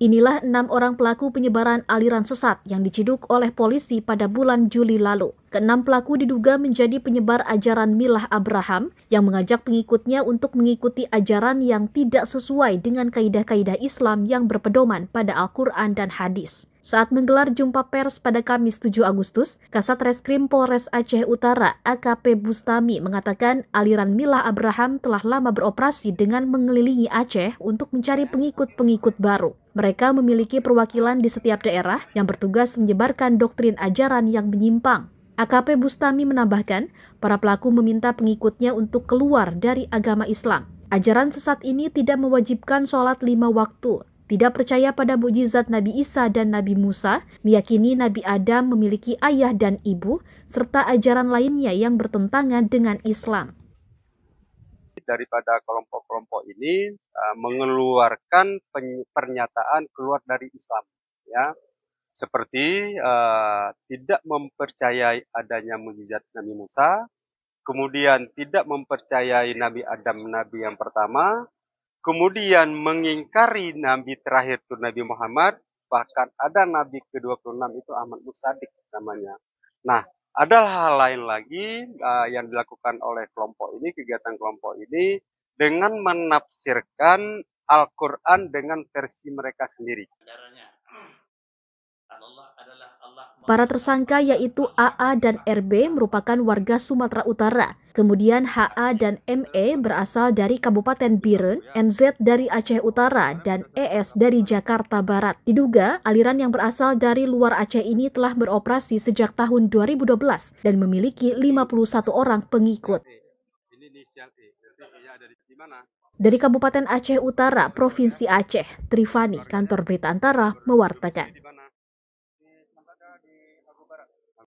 Inilah 6 orang pelaku penyebaran aliran sesat yang diciduk oleh polisi pada bulan Juli lalu. Keenam pelaku diduga menjadi penyebar ajaran Milah Abraham yang mengajak pengikutnya untuk mengikuti ajaran yang tidak sesuai dengan kaidah-kaidah Islam yang berpedoman pada Al-Quran dan hadis. Saat menggelar jumpa pers pada Kamis 7 Agustus, Kasat Reskrim Polres Aceh Utara AKP Bustami mengatakan aliran Milah Abraham telah lama beroperasi dengan mengelilingi Aceh untuk mencari pengikut-pengikut baru. Mereka memiliki perwakilan di setiap daerah yang bertugas menyebarkan doktrin ajaran yang menyimpang. AKP Bustami menambahkan, para pelaku meminta pengikutnya untuk keluar dari agama Islam. Ajaran sesat ini tidak mewajibkan sholat 5 waktu, tidak percaya pada mukjizat Nabi Isa dan Nabi Musa, meyakini Nabi Adam memiliki ayah dan ibu, serta ajaran lainnya yang bertentangan dengan Islam. Daripada kelompok-kelompok ini mengeluarkan pernyataan keluar dari Islam, ya, seperti tidak mempercayai adanya mukjizat Nabi Musa, kemudian tidak mempercayai Nabi Adam, Nabi yang pertama, kemudian mengingkari Nabi terakhir itu Nabi Muhammad, bahkan ada Nabi ke-26 itu Ahmad Mursadik namanya. Nah, ada hal lain lagi yang dilakukan oleh kelompok ini, kegiatan kelompok ini, dengan menafsirkan Al-Quran dengan versi mereka sendiri. Para tersangka yaitu AA dan RB merupakan warga Sumatera Utara. Kemudian HA dan ME berasal dari Kabupaten Biren, NZ dari Aceh Utara, dan ES dari Jakarta Barat. Diduga, aliran yang berasal dari luar Aceh ini telah beroperasi sejak tahun 2012 dan memiliki 51 orang pengikut. Dari Kabupaten Aceh Utara, Provinsi Aceh, Trifani, Kantor Berita Antara, mewartakan.